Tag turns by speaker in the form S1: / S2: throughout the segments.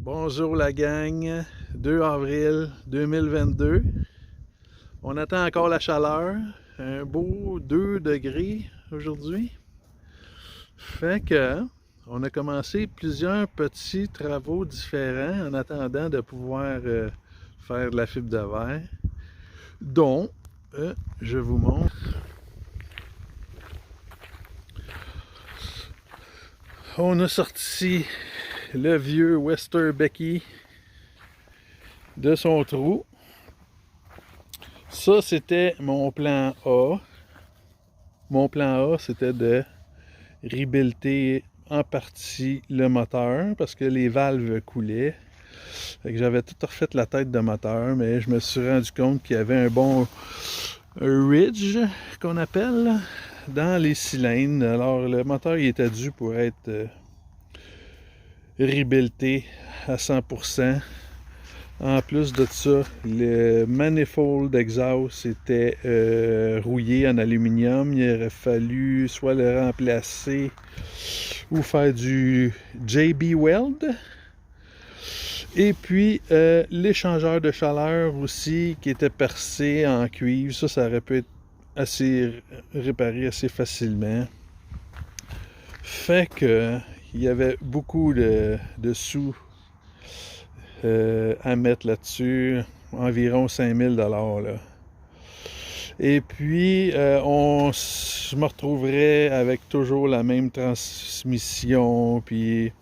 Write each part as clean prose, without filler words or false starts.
S1: Bonjour la gang, 2 avril 2022. On attend encore la chaleur, un beau 2 degrés aujourd'hui. Fait que on a commencé plusieurs petits travaux différents en attendant de pouvoir faire de la fibre de verre, dont je vous montre. On a sorti le vieux Westerbecky de son trou. Ça, c'était mon plan A. Mon plan A, c'était de rebuilder en partie le moteur parce que les valves coulaient. Fait que j'avais tout refait la tête de moteur, mais je me suis rendu compte qu'il y avait un bon ridge qu'on appelle dans les cylindres. Alors le moteur il était dû pour être rebuildé à 100%. En plus de ça, le manifold exhaust était rouillé en aluminium. Il aurait fallu soit le remplacer ou faire du JB Weld. Et puis l'échangeur de chaleur aussi qui était percé en cuivre. Ça aurait pu être assez réparé assez facilement. Fait que il y avait beaucoup de sous à mettre là-dessus, environ 5000 $. Là. Et puis, je me retrouverais avec toujours la même transmission, puis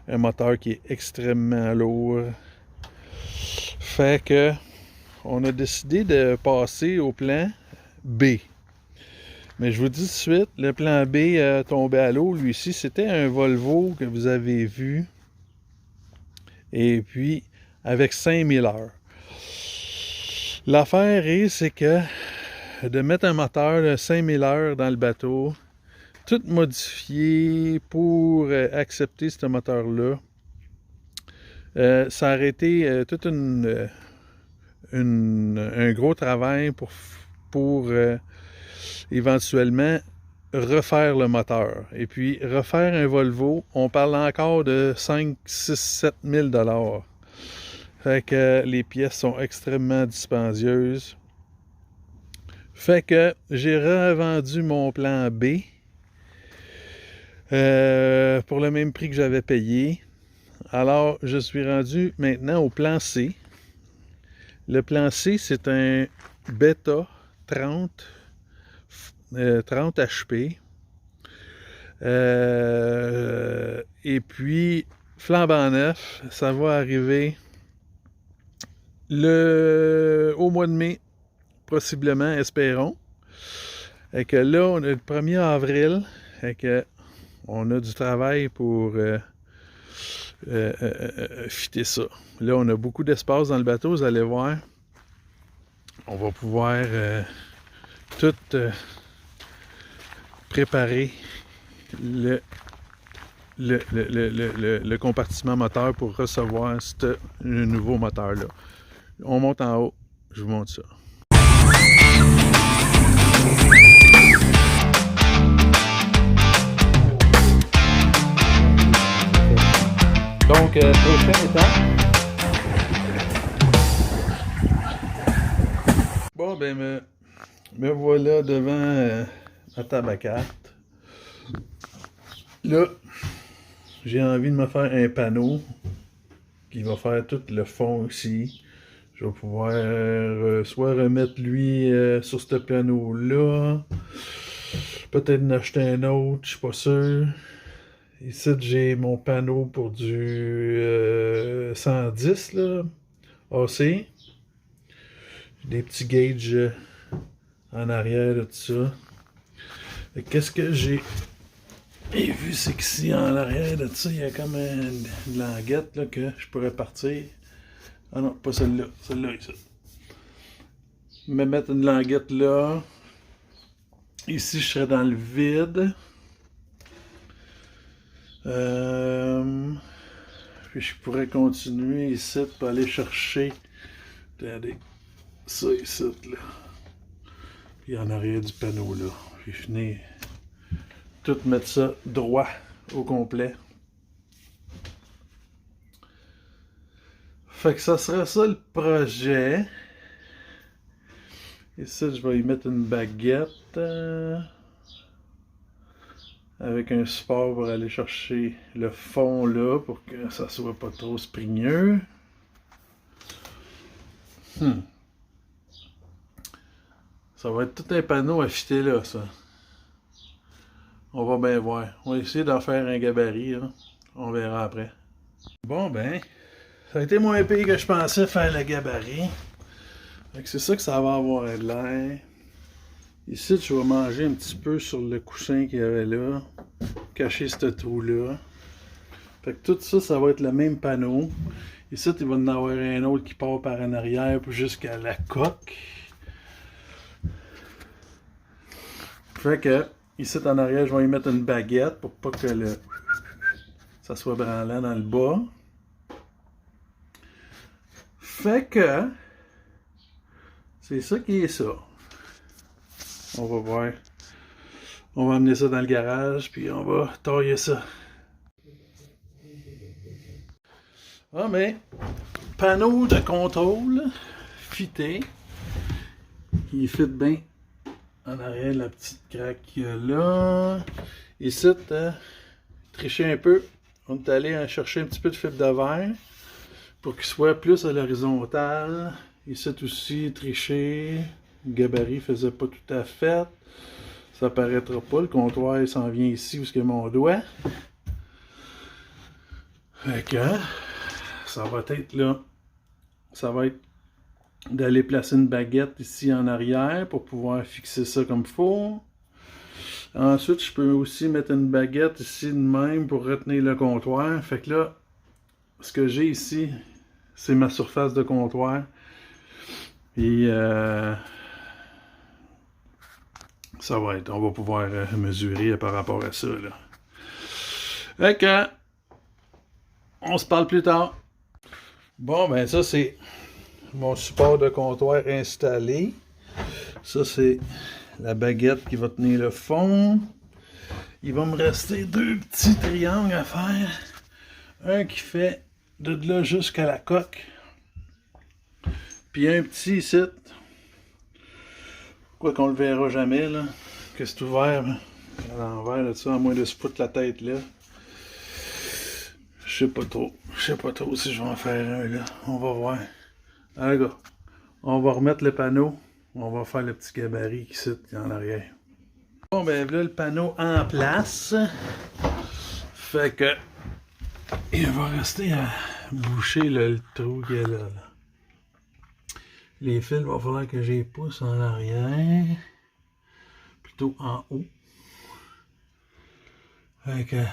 S1: un moteur qui est extrêmement lourd. Fait que, on a décidé de passer au plan B. Mais je vous dis tout de suite, le plan B tombé à l'eau, lui ci c'était un Volvo que vous avez vu. Et puis, avec 5000 heures. L'affaire est, c'est que de mettre un moteur de 5000 heures dans le bateau, tout modifié pour accepter ce moteur-là, ça aurait été tout un gros travail pour éventuellement refaire le moteur. Et puis, refaire un Volvo, on parle encore de 5, 6, 7 000 $. Fait que les pièces sont extrêmement dispendieuses. Fait que j'ai revendu mon plan B pour le même prix que j'avais payé. Alors, je suis rendu maintenant au plan C. Le plan C, c'est un Beta 30 HP. Et puis, flambant neuf, ça va arriver au mois de mai, possiblement, espérons. Et que là, on est le 1er avril, et que on a du travail pour fitter ça. Là, on a beaucoup d'espace dans le bateau, vous allez voir. On va pouvoir tout préparer le compartiment moteur pour recevoir ce nouveau moteur-là. On monte en haut, je vous montre ça. Donc, prochaine étape. Bon, ben, me voilà devant la table à cartes. Là, j'ai envie de me faire un panneau qui va faire tout le fond ici. Je vais pouvoir soit remettre lui sur ce panneau-là, peut-être en acheter un autre, je suis pas sûr. Ici, j'ai mon panneau pour du 110 là, AC. J'ai des petits gauges en arrière de tout ça. Qu'est-ce que j'ai vu, c'est qu'ici en arrière de ça, il y a comme une languette là, que je pourrais partir. Ah non, pas celle-là, celle-là ici. Me mettre une languette là. Ici, je serais dans le vide. Puis je pourrais continuer ici pour aller chercher. Regardez, ça ici là. Puis en arrière du panneau là. Puis je venais tout mettre ça droit au complet. Fait que ça serait ça le projet. Ici, je vais y mettre une baguette avec un support pour aller chercher le fond là pour que ça soit pas trop springneux. Ça va être tout un panneau à fitter là, ça. On va bien voir. On va essayer d'en faire un gabarit, là. On verra après. Bon ben, ça a été moins pire que je pensais faire le gabarit. C'est ça que ça va avoir de l'air. Ici, je vais manger un petit peu sur le coussin qu'il y avait là. Cacher ce trou-là. Fait que tout ça, ça va être le même panneau. Ici, il va y en avoir un autre qui part par en arrière jusqu'à la coque. Fait que, ici en arrière, je vais y mettre une baguette pour pas que ça soit branlant dans le bas. Fait que, c'est ça qui est ça. On va voir. On va amener ça dans le garage, puis on va tailler ça. Ah, mais, panneau de contrôle, fité. Il fit bien en arrière la petite craque qu'il y a là. Ici, tricher un peu. On est allé chercher un petit peu de fibre de verre pour qu'il soit plus à l'horizontale. Ici aussi, tricher. Le gabarit faisait pas tout à fait. Ça paraîtra pas. Le comptoir il s'en vient ici où est mon doigt. Fait que ça va être là. Ça va être d'aller placer une baguette ici en arrière pour pouvoir fixer ça comme il faut. Ensuite, je peux aussi mettre une baguette ici de même pour retenir le comptoir. Fait que là, ce que j'ai ici, c'est ma surface de comptoir. Et ça va être, on va pouvoir mesurer par rapport à ça, là. Fait que, on se parle plus tard. Bon, ben ça, c'est mon support de comptoir installé. Ça, c'est la baguette qui va tenir le fond. Il va me rester deux petits triangles à faire. Un qui fait de là jusqu'à la coque. Puis un petit ici. Quoi qu'on le verra jamais, là. Que c'est ouvert à l'envers, là, à moins de se foutre la tête, là. Je sais pas trop. Je sais pas trop si je vais en faire un, là. On va voir. Allez, gars. On va remettre le panneau. On va faire le petit gabarit qui cite en arrière. Bon, ben là, le panneau en place. Fait que il va rester à boucher le trou qu'il y a là. Les fils, il va falloir que je les pousse en arrière. Plutôt en haut. Fait que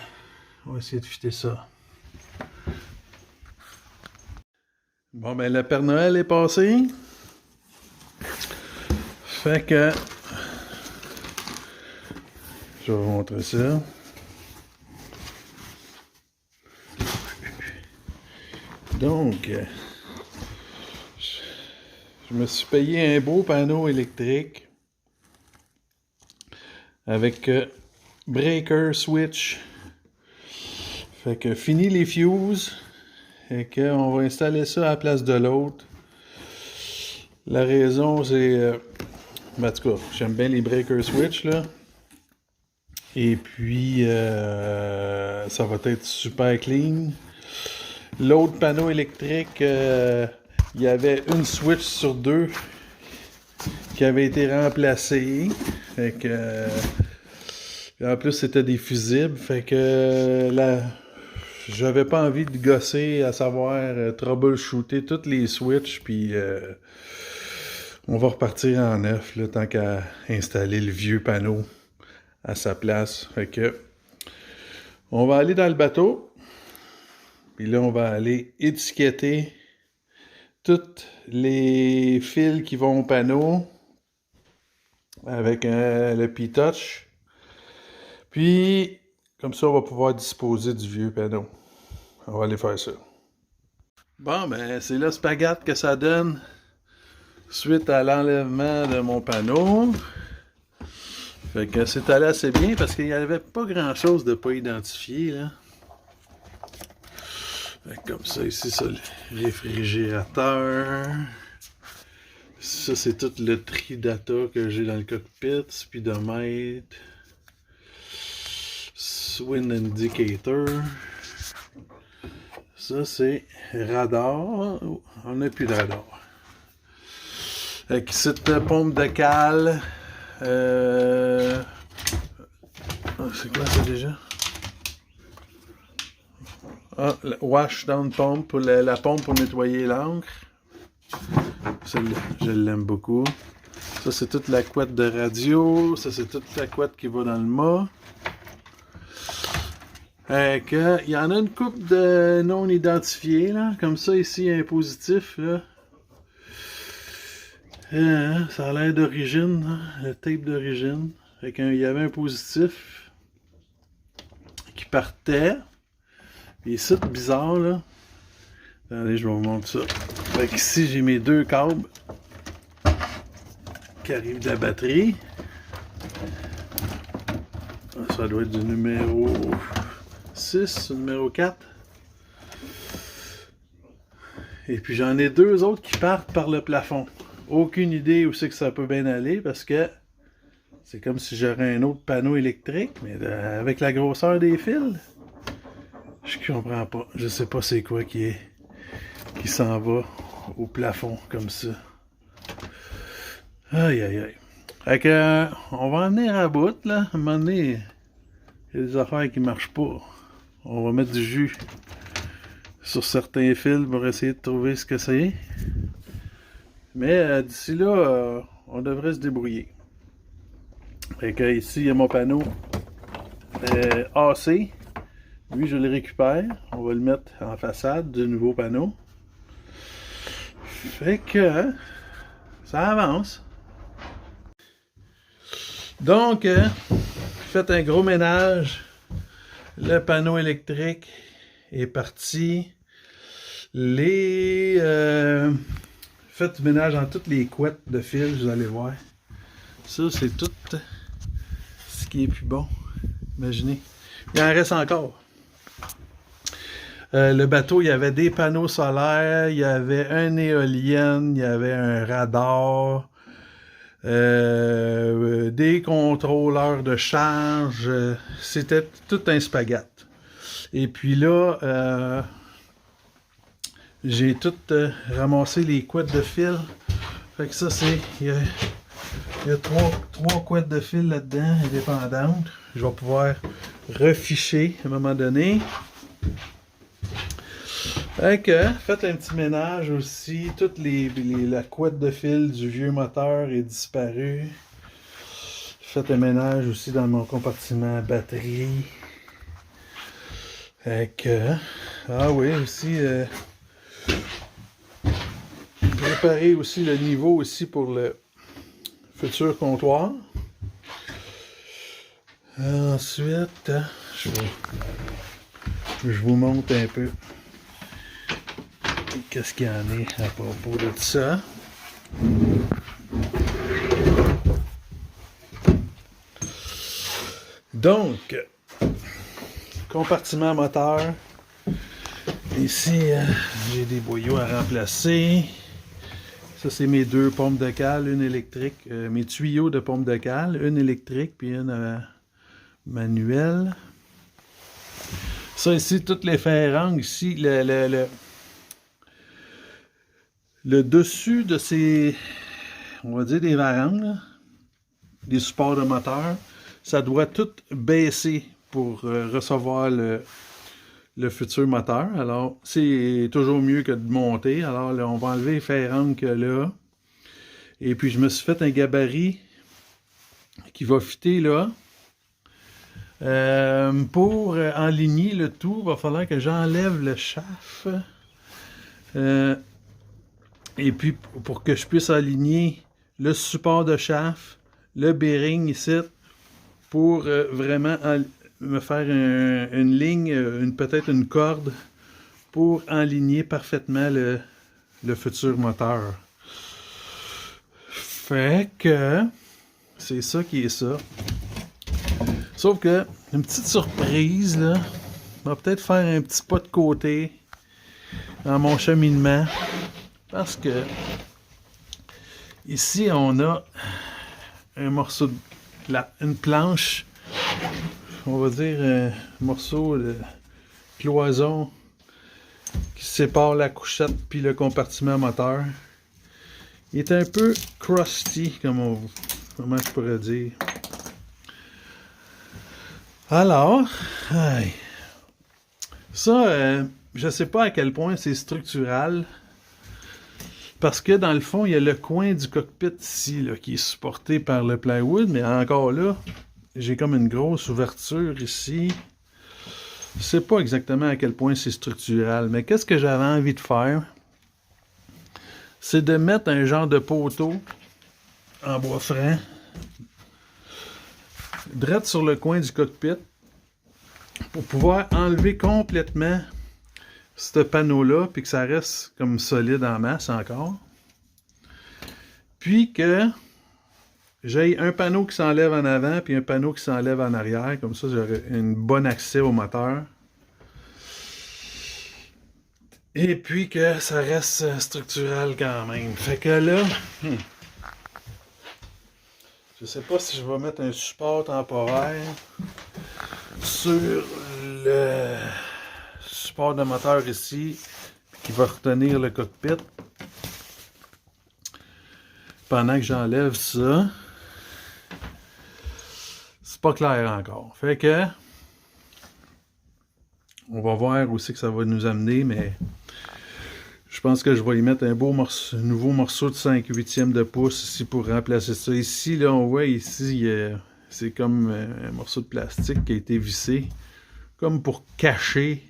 S1: on va essayer de fitter ça. Bon, ben le Père Noël est passé. Fait que je vais vous montrer ça. Donc, je me suis payé un beau panneau électrique avec breaker switch. Fait que fini les fuses. Fait que on va installer ça à la place de l'autre. La raison, c'est en tout cas, j'aime bien les breaker switch là. Et puis ça va être super clean. L'autre panneau électrique, il y avait une switch sur deux qui avait été remplacée. Fait que en plus c'était des fusibles. Fait que j'avais pas envie de gosser à savoir troubleshooter toutes les switches. Puis on va repartir en neuf là, tant qu'à installer le vieux panneau à sa place. Fait que on va aller dans le bateau. Puis là, on va aller étiqueter tous les fils qui vont au panneau avec le P-Touch. Puis, comme ça, on va pouvoir disposer du vieux panneau. On va aller faire ça. Bon, ben, c'est le spaghette que ça donne suite à l'enlèvement de mon panneau. Fait que c'est allé assez bien parce qu'il n'y avait pas grand-chose de pas identifié, là. Comme ça, ici, ça, le réfrigérateur. Ça, c'est tout le tri data que j'ai dans le cockpit. Speedomètre. Wind indicator. Ça, c'est radar. On n'a plus de radar. Avec cette pompe de cale. C'est quoi ça déjà? Ah, wash down pump, la pompe pour nettoyer l'encre. Celle-là, je l'aime beaucoup. Ça, c'est toute la couette de radio. Ça, c'est toute la couette qui va dans le mât. Il y en a une couple de non identifiés, là. Comme ça, ici, il y a un positif, là. Ça a l'air d'origine, hein, le tape d'origine. Il y avait un positif qui partait. Puis ici, c'est bizarre, là. Attendez, je vais vous montrer ça. Fait qu'ici, j'ai mes deux câbles qui arrivent de la batterie. Ça doit être du numéro 6, numéro 4. Et puis j'en ai deux autres qui partent par le plafond. Aucune idée où c'est que ça peut bien aller parce que c'est comme si j'aurais un autre panneau électrique, mais avec la grosseur des fils, je comprends pas. Je sais pas c'est quoi qui s'en va au plafond comme ça. Aïe aïe aïe. Fait que, on va en venir à bout là. À un moment donné, il y a des affaires qui marchent pas. On va mettre du jus sur certains fils pour essayer de trouver ce que c'est. Mais d'ici là, on devrait se débrouiller. Fait que ici, il y a mon panneau AC. Lui, je le récupère. On va le mettre en façade du nouveau panneau. Fait que ça avance. Donc, faites un gros ménage. Le panneau électrique est parti. Faites du ménage dans toutes les couettes de fil, vous allez voir. Ça, c'est tout ce qui est plus bon. Imaginez. Il en reste encore. Le bateau, il y avait des panneaux solaires, il y avait une éolienne, il y avait un radar, des contrôleurs de charge. C'était tout un spaghette. Et puis là, j'ai tout ramassé les couettes de fil. Fait que ça, c'est... Il y a trois couettes de fil là-dedans, indépendantes. Je vais pouvoir reficher à un moment donné. Fait que, faites un petit ménage aussi. Toute la couette de fil du vieux moteur est disparue. Faites un ménage aussi dans mon compartiment batterie. Fait que... Ah oui, aussi... préparer aussi le niveau aussi pour le futur comptoir. Ensuite, je vous montre un peu qu'est-ce qu'il y en est à propos de ça. Donc, compartiment moteur. Ici, j'ai des boyaux à remplacer. Ça, c'est mes deux pompes de cale, une électrique, mes tuyaux de pompe de cale, une électrique puis une manuelle. Ça ici, toutes les ferranges ici, le dessus de ces, on va dire des varangues, là, des supports de moteur, ça doit tout baisser pour recevoir le futur moteur. Alors, c'est toujours mieux que de monter. Alors, là, on va enlever les ferranges que là. Et puis, je me suis fait un gabarit qui va fitter là. Pour enligner le tout, il va falloir que j'enlève le shaft. Et puis, pour que je puisse aligner le support de shaft, le bearing ici, pour vraiment me faire une ligne, peut-être une corde, pour enligner parfaitement le futur moteur. Fait que c'est ça qui est ça. Sauf que, une petite surprise, là, on va peut-être faire un petit pas de côté dans mon cheminement. Parce que ici, on a un morceau une planche, on va dire un morceau de cloison qui sépare la couchette puis le compartiment moteur. Il est un peu crusty, comment je pourrais dire. Alors, ça, je sais pas à quel point c'est structural. Parce que dans le fond, il y a le coin du cockpit ici là, qui est supporté par le plywood, mais encore là, j'ai comme une grosse ouverture ici. Je sais pas exactement à quel point c'est structural, mais qu'est-ce que j'avais envie de faire? C'est de mettre un genre de poteau en bois franc, direct sur le coin du cockpit, pour pouvoir enlever complètement ce panneau-là, puis que ça reste comme solide en masse encore. Puis que j'ai un panneau qui s'enlève en avant, puis un panneau qui s'enlève en arrière. Comme ça, j'aurai un bon accès au moteur. Et puis que ça reste structural quand même. Fait que là, je sais pas si je vais mettre un support temporaire sur le support de moteur ici qui va retenir le cockpit pendant que j'enlève ça. C'est pas clair encore. Fait que on va voir où c'est que ça va nous amener, mais je pense que je vais y mettre un nouveau morceau de 5/8 de pouce ici pour remplacer ça. Ici, là, on voit ici, c'est comme un morceau de plastique qui a été vissé, comme pour cacher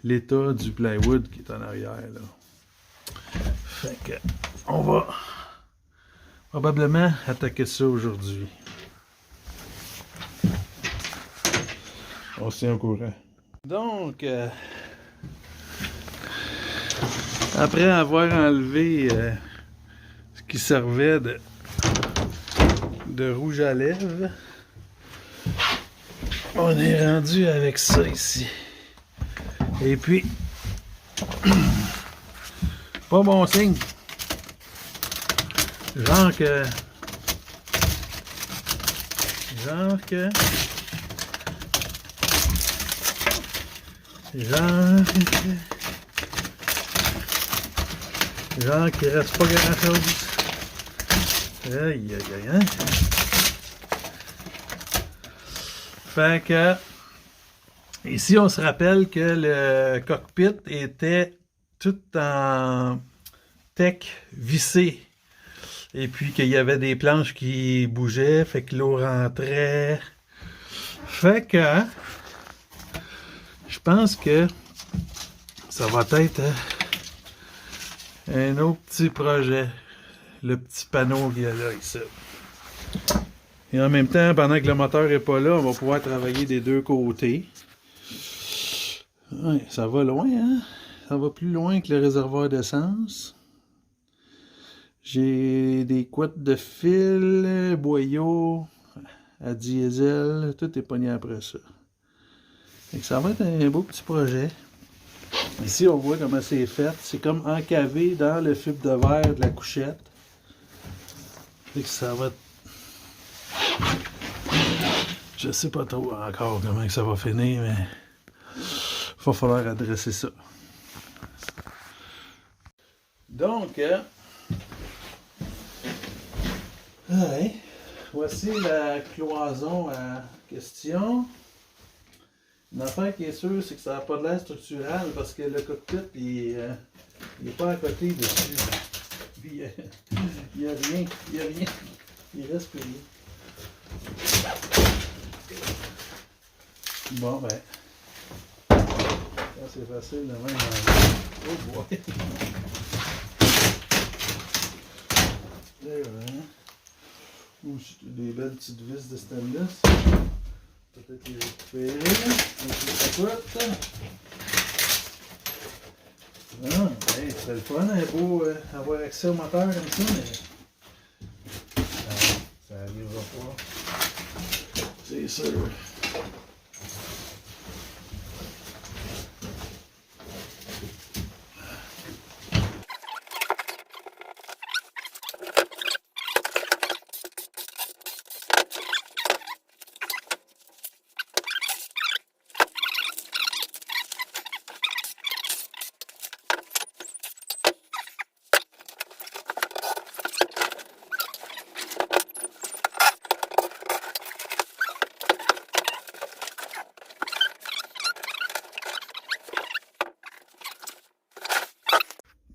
S1: l'état du plywood qui est en arrière, là. Fait que on va probablement attaquer ça aujourd'hui. On se tient au courant. Donc, après avoir enlevé ce qui servait de rouge à lèvres, on est rendu avec ça ici. Et puis, pas bon signe. Genre que qu'il reste pas grand chose. Aïe aïe aïe, hein? Fait que ici on se rappelle que le cockpit était tout en tech vissé. Et puis qu'il y avait des planches qui bougeaient, fait que l'eau rentrait. Fait que je pense que ça va être un autre petit projet. Le petit panneau qu'il y a là, ici. Et en même temps, pendant que le moteur n'est pas là, on va pouvoir travailler des deux côtés. Ouais, ça va loin, hein? Ça va plus loin que le réservoir d'essence. J'ai des couettes de fil, boyaux, à diesel, tout est pogné après ça. Et ça va être un beau petit projet. Ici, on voit comment c'est fait. C'est comme encavé dans le fibre de verre de la couchette. Et que ça va... Je sais pas trop encore comment ça va finir, mais il va falloir adresser ça. Donc, ouais, voici la cloison à question. Une affaire qui est sûre, c'est que ça n'a pas de l'air structural parce que le cockpit, il n'est pas à côté dessus. Puis, il n'y a rien, il reste plus rien. Bon, ben, ça c'est facile de même. Oh boy! Là, ou des belles petites vis de stainless. Peut-être les récupérer. Ah, hey, c'est le fun, un beau avoir accès au moteur comme ça, mais ça n'arrivera pas. C'est sûr.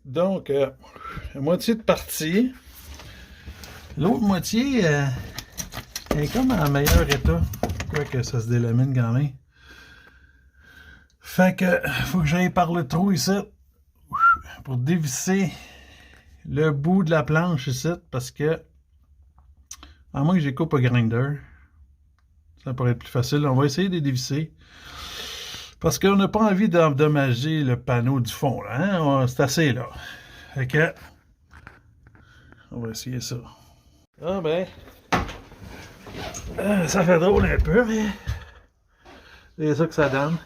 S1: Donc, la moitié de partie. L'autre moitié est comme en meilleur état. Quoique ça se délamine quand même. Fait que, faut que j'aille par le trou ici. Pour dévisser le bout de la planche ici. Parce que, à moins que j'ai coupe au grinder, ça pourrait être plus facile. On va essayer de dévisser. Parce qu'on n'a pas envie d'endommager le panneau du fond. Là, hein? C'est assez là. Fait que, on va essayer ça. Ah ben, ça fait drôle un peu, mais c'est ça que ça donne.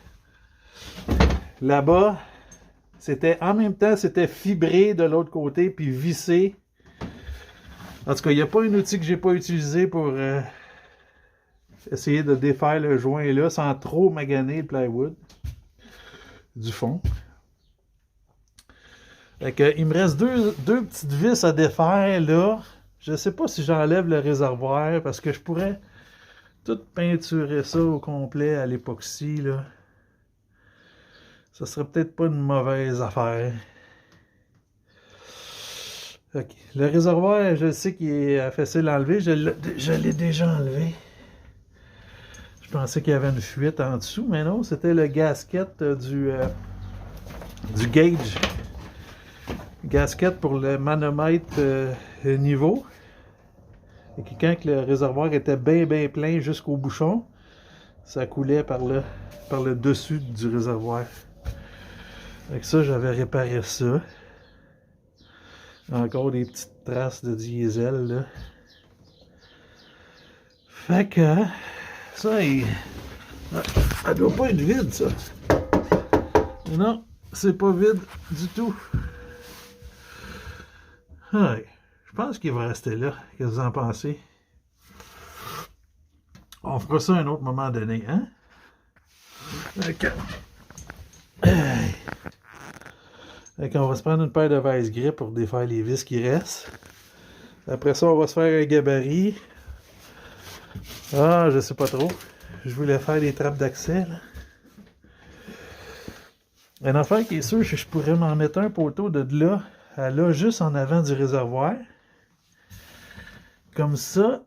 S1: Là-bas, c'était en même temps, c'était fibré de l'autre côté, puis vissé. En tout cas, il n'y a pas un outil que j'ai pas utilisé pour essayer de défaire le joint là, sans trop maganer le plywood du fond. Fait que, il me reste deux petites vis à défaire là. Je sais pas si j'enlève le réservoir parce que je pourrais tout peinturer ça au complet à l'époxy là. Ça serait peut-être pas une mauvaise affaire. Okay. Le réservoir, je sais qu'il est facile à enlever. Je l'ai déjà enlevé. Je pensais qu'il y avait une fuite en dessous, mais non, c'était le gasket du gauge. Gasket pour le manomètre niveau. Et que quand le réservoir était bien plein jusqu'au bouchon, ça coulait par le dessus du réservoir. Avec ça, j'avais réparé ça. Encore des petites traces de diesel là. Fait que ça, elle doit pas être vide ça. Non, c'est pas vide du tout. Ouais, je pense qu'il va rester là. Qu'est-ce que vous en pensez? On fera ça à un autre moment donné, hein? D'accord. Fait qu'on va se prendre une paire de vice grip pour défaire les vis qui restent. Après ça, on va se faire un gabarit. Ah, je sais pas trop. Je voulais faire des trappes d'accès, là. Une affaire qui est sûre, je pourrais m'en mettre un poteau de là à là, juste en avant du réservoir. Comme ça,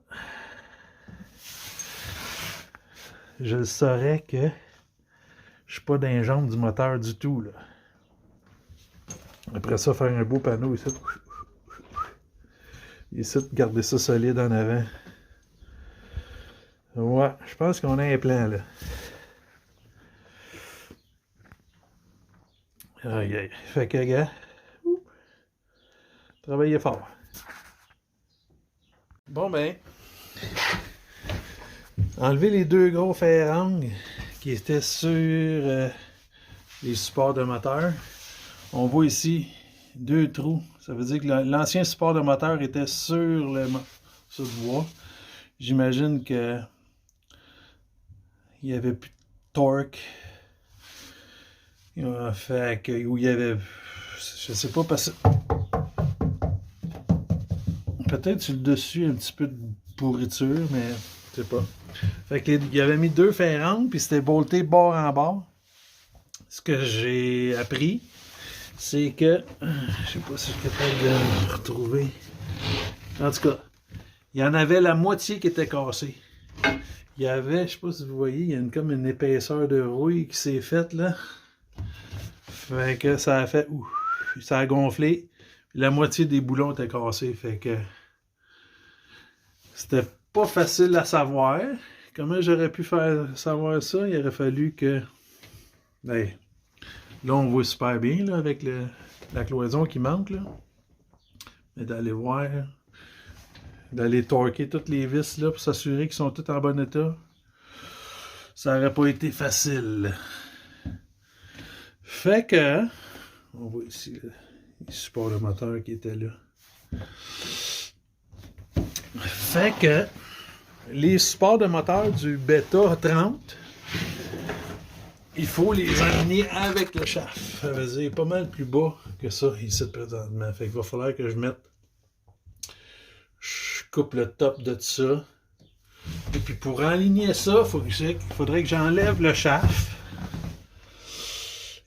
S1: je saurais que je suis pas dans les jambes du moteur du tout, là. Après ça, faire un beau panneau ici. Ici, garder ça solide en avant. Ouais, je pense qu'on a un plan, là. Aïe, aïe. Fait que, gars, travaillez fort. Bon, ben, enlever les deux gros ferrangles qui étaient sur les supports de moteur. On voit ici deux trous. Ça veut dire que l'ancien support de moteur était sur le bois. J'imagine que il n'y avait plus de torque. Fait que, où il y avait, je sais pas, parce que peut-être sur le dessus un petit peu de pourriture, mais je sais pas. Fait qu'il avait mis deux ferrangles, puis c'était bolté bord en bord. Ce que j'ai appris, c'est que, je sais pas si je suis capable de le retrouver. En tout cas, il y en avait la moitié qui était cassée. Il y avait, je sais pas si vous voyez, il y a comme une épaisseur de rouille qui s'est faite là. Fait que ça a fait, ça a gonflé. La moitié des boulons étaient cassés. Fait que c'était pas facile à savoir. Comment j'aurais pu faire savoir ça? Il aurait fallu que, ben, là on voit super bien là, avec la cloison qui manque là. Mais d'aller voir, d'aller torquer toutes les vis là pour s'assurer qu'ils sont toutes en bon état, ça aurait pas été facile. Fait que, on voit ici les supports de moteur qui étaient là. Fait que, les supports de moteur du Beta 30, il faut les aligner avec le shaft. Ça veut dire pas mal plus bas que ça ici présentement. Fait qu'il va falloir que je coupe le top de ça. Et puis pour aligner ça, il faudrait que j'enlève le shaft.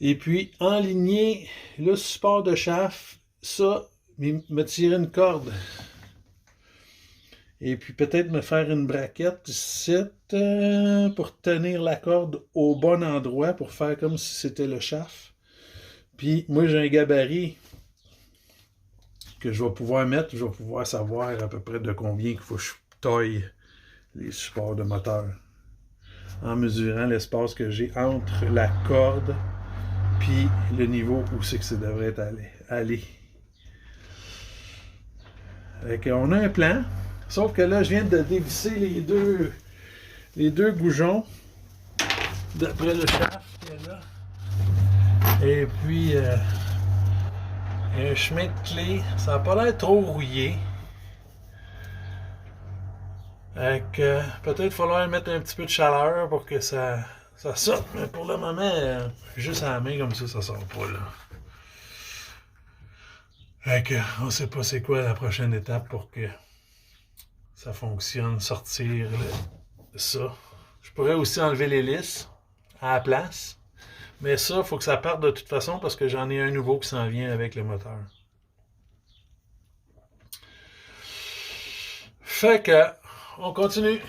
S1: Et puis, enligner le support de chauffe, ça, me tirer une corde. Et puis peut-être me faire une braquette ici pour tenir la corde au bon endroit pour faire comme si c'était le chauffe. Puis moi j'ai un gabarit que je vais pouvoir mettre, je vais pouvoir savoir à peu près de combien il faut que je taille les supports de moteur. En mesurant l'espace que j'ai entre la corde puis le niveau où c'est que ça devrait aller. Fait on a un plan. Sauf que là, je viens de dévisser les deux goujons d'après le shaft qui est là. Et puis, il y a un chemin de clé. Ça n'a pas l'air trop rouillé. Peut-être qu'il va falloir mettre un petit peu de chaleur pour que ça sorte. Mais pour le moment, juste à la main comme ça sort pas là. On sait pas c'est quoi la prochaine étape pour que ça fonctionne, sortir ça. Je pourrais aussi enlever l'hélice à la place. Mais ça, il faut que ça parte de toute façon parce que j'en ai un nouveau qui s'en vient avec le moteur. Fait que, on continue.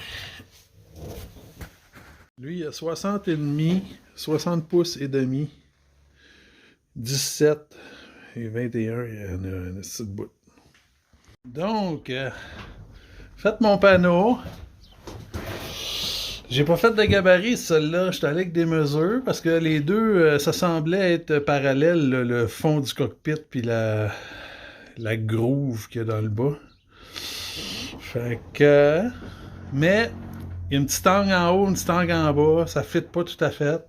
S1: Lui, il a 60 et demi, 60 pouces et demi, 17 et 21, il y en a un petit bout. Donc, faites mon panneau. J'ai pas fait de gabarit, celle-là. J'étais allé avec des mesures parce que les deux, ça semblait être parallèle, là, le fond du cockpit puis la groove qu'il y a dans le bas. Fait que... Mais, il y a une petite angle en haut, une petite angle en bas. Ça ne fit pas tout à fait.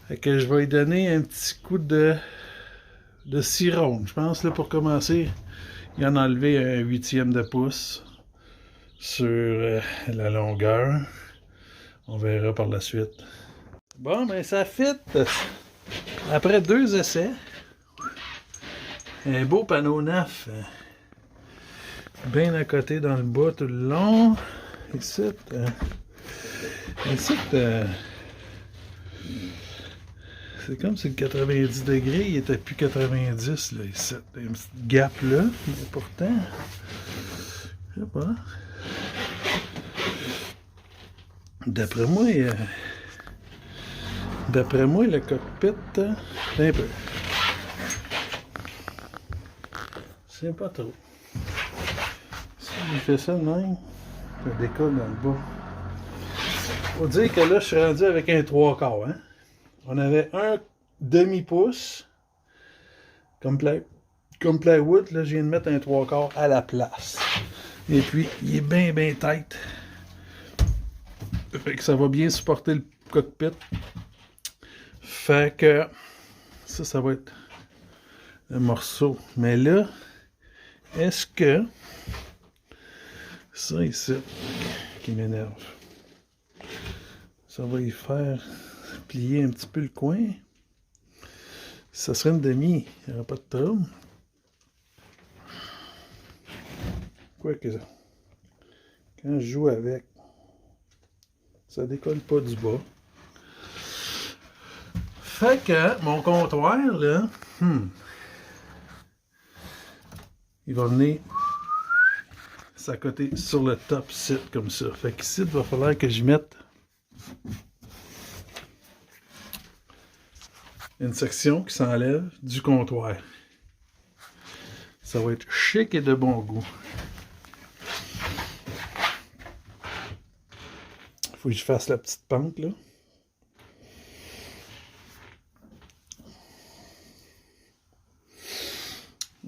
S1: Fait que je vais lui donner un petit coup de ciron. Je pense, là, pour commencer, il en a enlevé un 1/8 de pouce sur la longueur. On verra par la suite. Bon, ben ça fit. Après 2 essais. Un beau panneau neuf. Bien à côté dans le bas tout le long. Ici, c'est comme si le 90 degrés, il était plus 90 là, ici. Il y a un petit gap là, mais pourtant, je sais pas. D'après moi, le cockpit, un peu. C'est pas trop. Si je fais ça de même, ça décolle dans le bas. Faut dire que là, je suis rendu avec un 3/4. Hein? On avait un demi-pouce, comme plywood, là, je viens de mettre un 3/4 à la place. Et puis, il est bien, bien tight. Fait que ça va bien supporter le cockpit. Fait que ça va être le morceau. Mais là, est-ce que ça ici qui m'énerve, ça va y faire plier un petit peu le coin? Si ça serait une demi, il n'y aura pas de trouble. Quoique, quand je joue avec, ça décolle pas du bas. Fait que mon comptoir, là, il va venir s'accoter sur le top site comme ça. Fait qu'ici, il va falloir que je mette une section qui s'enlève du comptoir. Ça va être chic et de bon goût. Faut que je fasse la petite pente, là.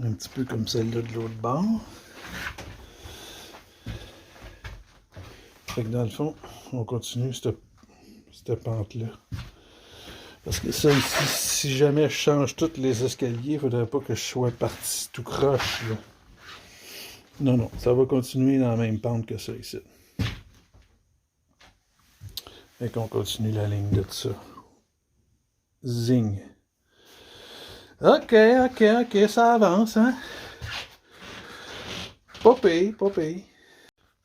S1: Un petit peu comme celle-là de l'autre bord. Fait que dans le fond, on continue cette pente-là. Parce que ça ici, si jamais je change tous les escaliers, il ne faudrait pas que je sois parti tout croche, là. Non, ça va continuer dans la même pente que ça ici. Fait qu'on continue la ligne de ça. Zing. Ok, ça avance, hein? Pas pire.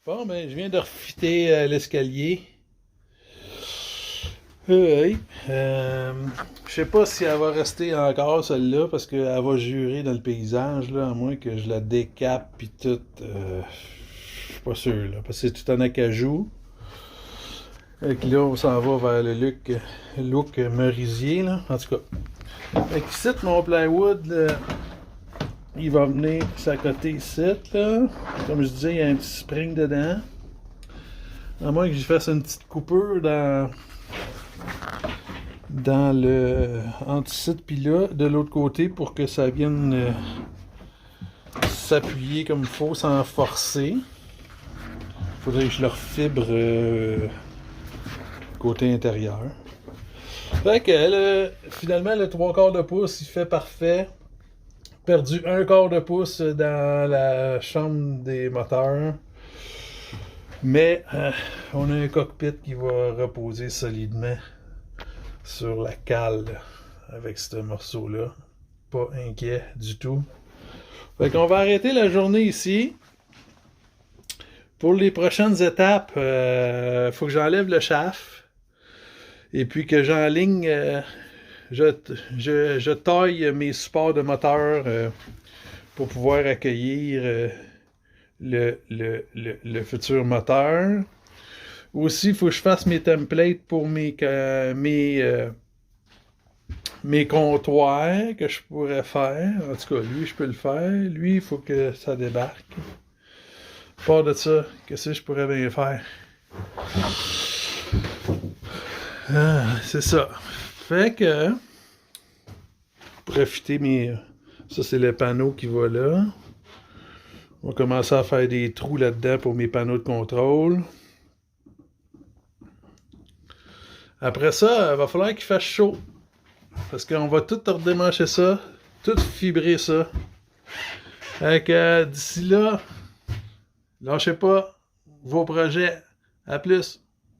S1: Bon, ben, je viens de refitter l'escalier. Oui. Je sais pas si elle va rester encore celle-là parce qu'elle va jurer dans le paysage, là, à moins que je la décape puis tout. Je suis pas sûr, là, parce que c'est tout en acajou. Et que là, on s'en va vers le look merisier, là. En tout cas. Fait que ici, mon plywood, là, il va venir s'accoter ici, là. Comme je disais, il y a un petit spring dedans. À moins que je fasse une petite coupure dans le anti-site puis là, de l'autre côté, pour que ça vienne s'appuyer comme il faut sans forcer. Faudrait que je leur fibre côté intérieur. Fait que finalement, le 3/4 de pouce, il fait parfait. Perdu 1/4 de pouce dans la chambre des moteurs. Mais on a un cockpit qui va reposer solidement sur la cale avec ce morceau-là. Pas inquiet du tout. Fait qu'on va arrêter la journée ici. Pour les prochaines étapes, faut que j'enlève le shaft. Et puis que j'enligne, je taille mes supports de moteur pour pouvoir accueillir le futur moteur. Aussi, il faut que je fasse mes templates pour mes comptoirs que je pourrais faire. En tout cas, lui, je peux le faire. Lui, il faut que ça débarque. À part de ça, qu'est-ce que je pourrais bien faire? C'est ça. Fait que, profiter ça, c'est le panneau qui va là. On va commencer à faire des trous là-dedans pour mes panneaux de contrôle. Après ça, il va falloir qu'il fasse chaud. Parce qu'on va tout redémancher ça, tout fibrer ça. Fait que d'ici là, lâchez pas vos projets. À plus!